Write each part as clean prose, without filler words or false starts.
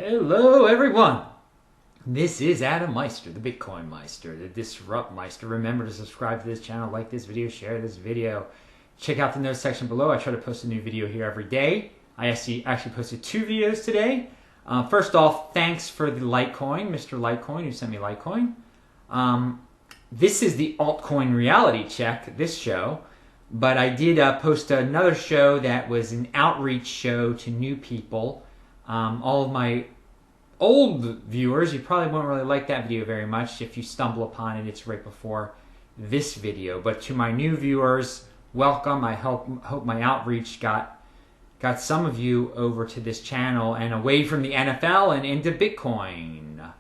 Hello everyone! This is Adam Meister, the BitcoinMeister, the Disrupt Meister. Remember to subscribe to this channel, like this video, share this video. Check out the notes section below. I try to post a new video here every day. I actually posted 2 videos today. First off, thanks for the Litecoin, Mr. Litecoin, who sent me Litecoin. This is the Altcoin reality check, this show. But I did post another show that was an outreach show to new people. All of my old viewers, you probably won't really like that video very much. If you stumble upon it, it's right before this video. But to my new viewers, welcome. I hope my outreach got some of you over to this channel and away from the NFL and into Bitcoin.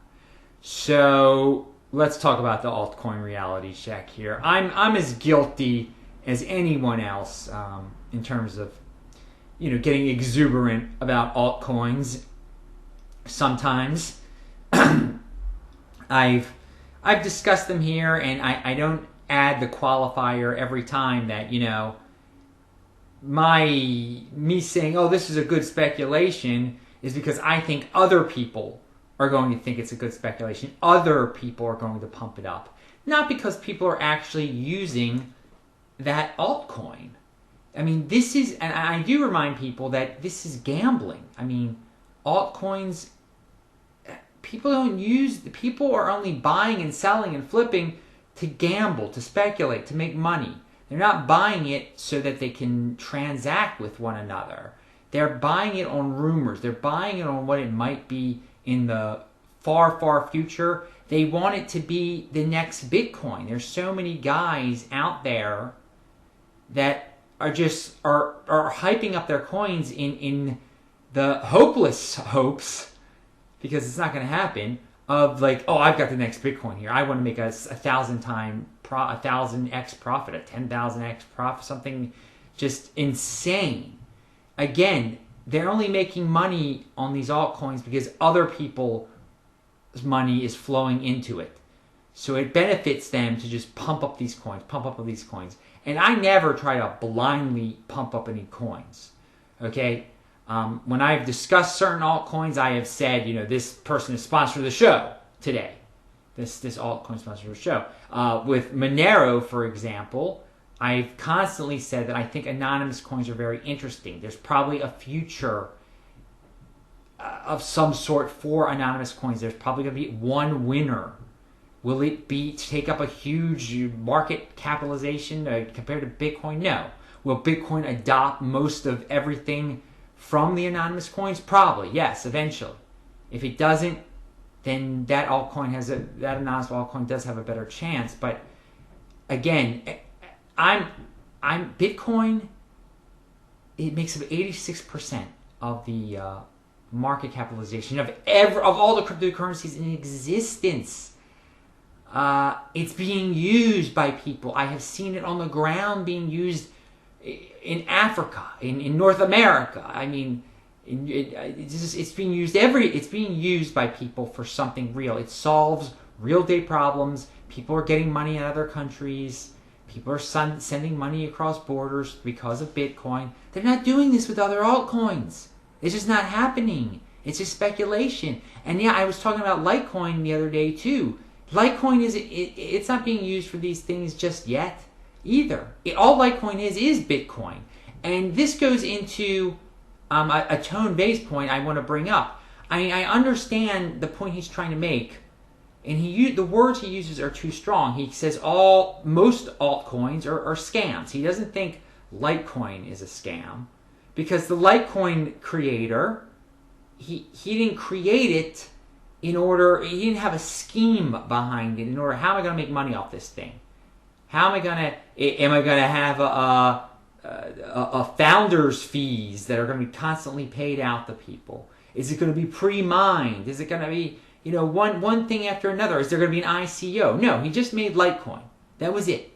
So let's talk about the altcoin reality check here. I'm as guilty as anyone else in terms of getting exuberant about altcoins. Sometimes I've discussed them here, and I don't add the qualifier every time that me saying, oh, this is a good speculation, is because I think other people are going to think it's a good speculation. Other people are going to pump it up, not because people are actually using that altcoin. I mean, this is, and I do remind people that this is gambling. I mean, altcoins, people are only buying and selling and flipping to gamble, to speculate, to make money. They're not buying it so that they can transact with one another. They're buying it on rumors. They're buying it on what it might be in the far, far future. They want it to be the next Bitcoin. There's so many guys out there that are hyping up their coins in the hopeless hopes, because it's not going to happen, of like, oh, I've got the next Bitcoin here. I want to make a 1,000x profit, a 10,000x profit, something just insane. Again, they're only making money on these altcoins because other people's money is flowing into it. So it benefits them to just pump up these coins. And I never try to blindly pump up any coins, okay? When I've discussed certain altcoins, I have said, this person is sponsored the show today. This altcoin sponsored the show. With Monero, for example, I've constantly said that I think anonymous coins are very interesting. There's probably a future of some sort for anonymous coins. There's probably going to be one winner. Will it take up a huge market capitalization compared to Bitcoin? No. Will Bitcoin adopt most of everything from the anonymous coins? Probably, yes, eventually. If it doesn't, then that anonymous altcoin does have a better chance. But again, Bitcoin. It makes up 86% of the market capitalization of all the cryptocurrencies in existence. It's being used by people. I have seen it on the ground being used in Africa, in North America. I mean, it's being used it's being used by people for something real. It solves real day problems. People are getting money in other countries. People are sending money across borders because of Bitcoin. They're not doing this with other altcoins. It's just not happening. It's just speculation. And yeah, I was talking about Litecoin the other day too. Litecoin it's not being used for these things just yet either. All Litecoin is Bitcoin. And this goes into a tone-based point I want to bring up. I understand the point he's trying to make, and the words he uses are too strong. He says most altcoins are scams. He doesn't think Litecoin is a scam, because the Litecoin creator, he didn't create it he didn't have a scheme behind it in order, how am I going to make money off this thing? Am I going to have a founder's fees that are going to be constantly paid out to people? Is it going to be pre-mined? Is it going to be, one thing after another? Is there going to be an ICO? No, he just made Litecoin. That was it.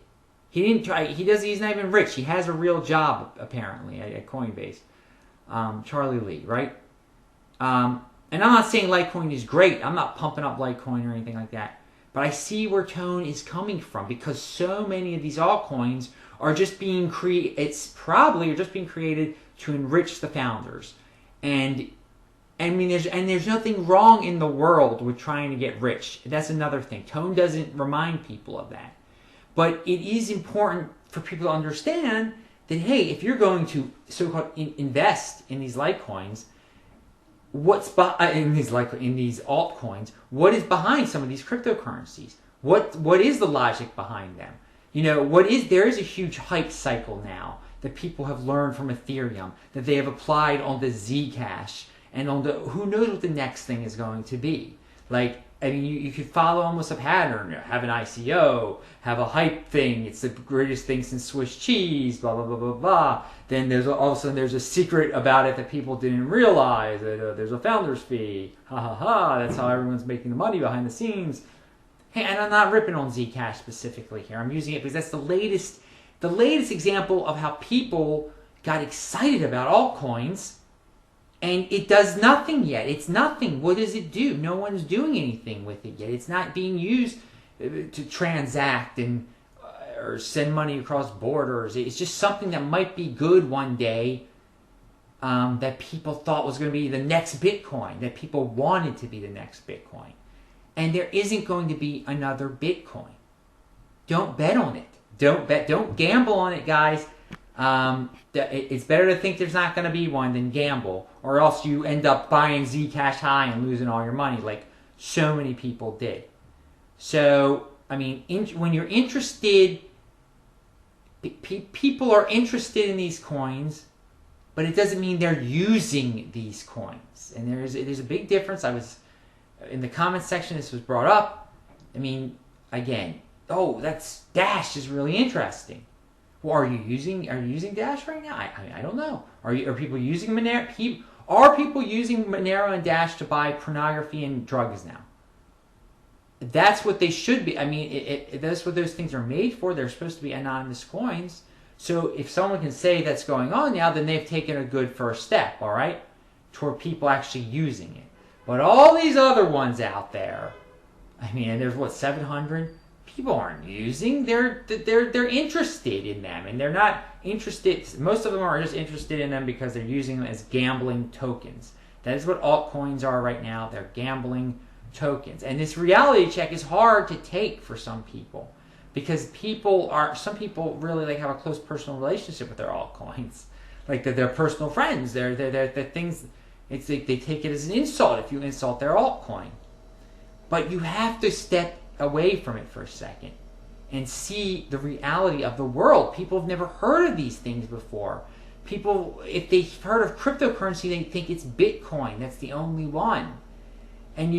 He didn't try, he's not even rich. He has a real job, apparently, at Coinbase. Charlie Lee, right? And I'm not saying Litecoin is great. I'm not pumping up Litecoin or anything like that. But I see where tone is coming from, because so many of these altcoins are just being created. It's probably just being created to enrich the founders. And I mean, there's nothing wrong in the world with trying to get rich. That's another thing. Tone doesn't remind people of that. But it is important for people to understand that, hey, if you're going to so-called invest in these Litecoins, in these altcoins, what is behind some of these cryptocurrencies? What is the logic behind them? There is a huge hype cycle now that people have learned from Ethereum that they have applied on the Zcash and on who knows what the next thing is going to be. You could follow almost a pattern. Have an ICO, have a hype thing. It's the greatest thing since Swiss cheese, blah, blah, blah, blah, blah. Then all of a sudden there's a secret about it that people didn't realize. There's a founder's fee. Ha, ha, ha. That's how everyone's making the money behind the scenes. Hey, and I'm not ripping on Zcash specifically here. I'm using it because that's the latest example of how people got excited about altcoins. And it does nothing yet. It's nothing. What does it do? No one's doing anything with it yet. It's not being used to transact or send money across borders. It's just something that might be good one day that people thought was going to be the next Bitcoin, that people wanted to be the next Bitcoin. And there isn't going to be another Bitcoin. Don't bet on it. Don't gamble on it, guys. It's better to think there's not going to be one than gamble, or else you end up buying Zcash high and losing all your money like so many people did. So, I mean, when you're interested, people are interested in these coins, but it doesn't mean they're using these coins. And there's a big difference. I was in the comments section, this was brought up. I mean, again, that's Dash is really interesting. Well, are you using Dash right now? I don't know. Are people using Monero? Are people using Monero and Dash to buy pornography and drugs now? That's what they should be. I mean, that's what those things are made for. They're supposed to be anonymous coins. So if someone can say that's going on now, then they've taken a good first step, all right, toward people actually using it. But all these other ones out there, I mean, there's 700? People aren't using. They're interested in them, and they're not interested. Most of them are just interested in them because they're using them as gambling tokens. That is what altcoins are right now. They're gambling tokens, and this reality check is hard to take for some people because some people really have a close personal relationship with their altcoins, like they're personal friends. They're things. It's like they take it as an insult if you insult their altcoin, but you have to step away from it for a second and see the reality of the world. People have never heard of these things before. People, if they've heard of cryptocurrency, they think it's Bitcoin. That's the only one. And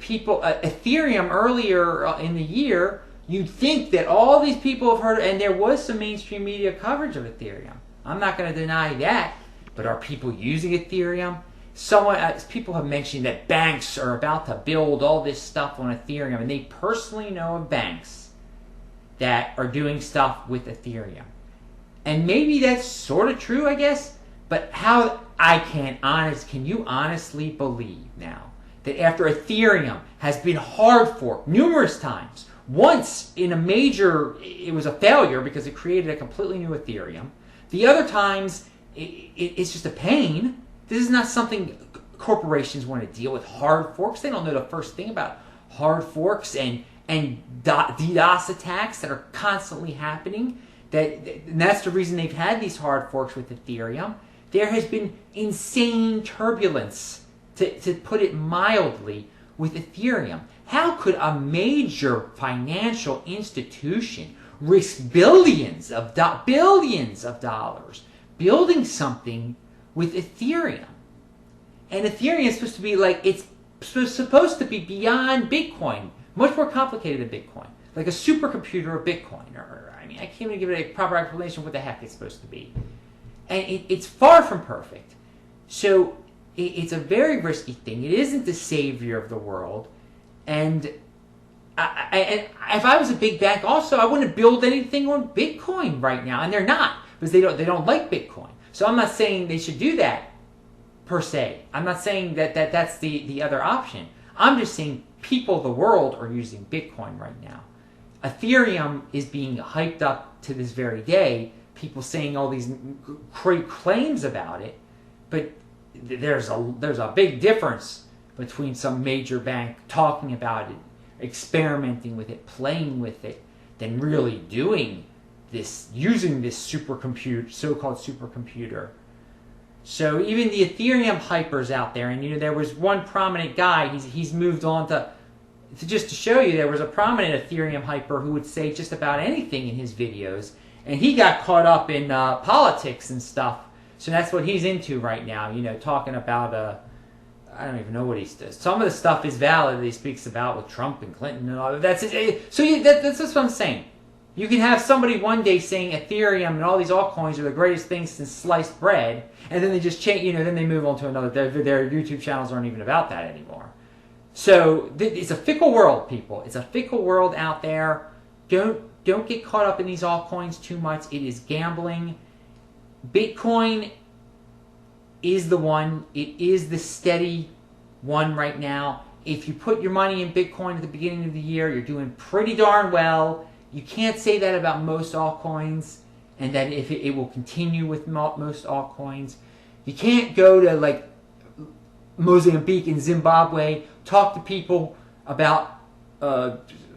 people, Ethereum earlier in the year, you'd think that all these people have heard, and there was some mainstream media coverage of Ethereum. I'm not going to deny that, but are people using Ethereum? People have mentioned that banks are about to build all this stuff on Ethereum, and they personally know of banks that are doing stuff with Ethereum. And maybe that's sort of true, I guess, but can you honestly believe now that after Ethereum has been hard forked numerous times, once in it was a failure because it created a completely new Ethereum, the other times it's just a pain. This is not something corporations want to deal with. Hard forks. They don't know the first thing about hard forks and DDoS attacks that are constantly happening. And that's the reason they've had these hard forks with Ethereum. There has been insane turbulence, to put it mildly, with Ethereum. How could a major financial institution risk billions of dollars building something with Ethereum? And Ethereum is supposed to be it's supposed to be beyond Bitcoin, much more complicated than Bitcoin, like a supercomputer of Bitcoin. I can't even give it a proper explanation of what the heck it's supposed to be. And it's far from perfect. So it's a very risky thing. It isn't the savior of the world. And if I was a big bank also, I wouldn't build anything on Bitcoin right now. And they're not, because they don't like Bitcoin. So I'm not saying they should do that, per se. I'm not saying that's the other option. I'm just saying people of the world are using Bitcoin right now. Ethereum is being hyped up to this very day. People saying all these great claims about it. But there's a big difference between some major bank talking about it, experimenting with it, playing with it, than really doing this, using this so-called supercomputer. So even the Ethereum hypers out there, and there was one prominent guy, he's moved on to just to show you, there was a prominent Ethereum hyper who would say just about anything in his videos, and he got caught up in politics and stuff. So that's what he's into right now, talking about, I don't even know what he does. Some of the stuff is valid that he speaks about with Trump and Clinton and all that. That's what I'm saying. You can have somebody one day saying Ethereum and all these altcoins are the greatest things since sliced bread, and then they just change, then they move on to another. Their YouTube channels aren't even about that anymore. So it's a fickle world, people. It's a fickle world out there. Don't get caught up in these altcoins too much. It is gambling. Bitcoin is the one. It is the steady one right now. If you put your money in Bitcoin at the beginning of the year, you're doing pretty darn well. You can't say that about most altcoins, and that if it will continue with most altcoins. You can't go to like Mozambique and Zimbabwe, talk to people about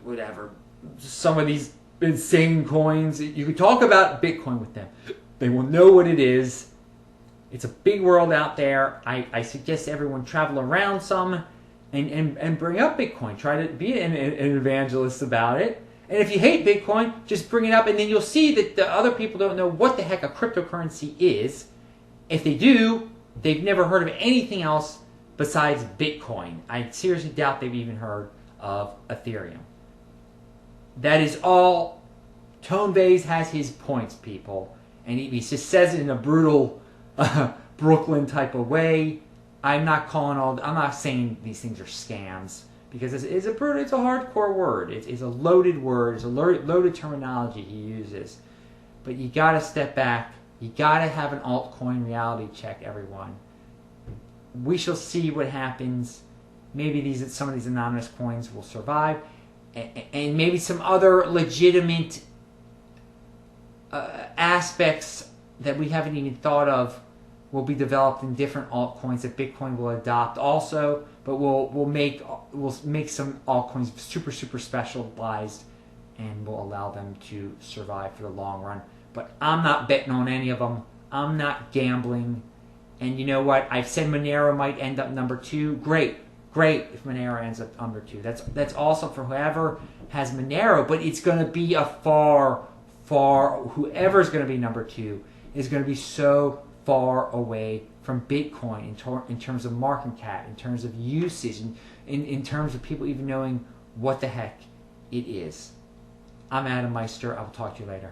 whatever, some of these insane coins. You can talk about Bitcoin with them. They will know what it is. It's a big world out there. I suggest everyone travel around some and bring up Bitcoin. Try to be an evangelist about it. And if you hate Bitcoin, just bring it up, and then you'll see that the other people don't know what the heck a cryptocurrency is. If they do, they've never heard of anything else besides Bitcoin. I seriously doubt they've even heard of Ethereum. That is all. Tone Vase has his points, people. And he just says it in a brutal Brooklyn type of way. I'm not saying these things are scams, because it's a hardcore word. It's a loaded word. It's a loaded terminology he uses. But you got to step back. You got to have an altcoin reality check, everyone. We shall see what happens. Maybe some of these anonymous coins will survive, and maybe some other legitimate aspects that we haven't even thought of will be developed in different altcoins that Bitcoin will adopt also. But we'll make some altcoins super specialized, and will allow them to survive for the long run. But I'm not betting on any of them. I'm not gambling. And you know what? I've said Monero might end up number 2. Great if Monero ends up number 2. That's awesome for whoever has Monero, but it's going to be a far, whoever's going to be number 2 is going to be so far away from Bitcoin in terms of market cap, in terms of usage, in terms of people even knowing what the heck it is. I'm BitcoinMeister. I will talk to you later.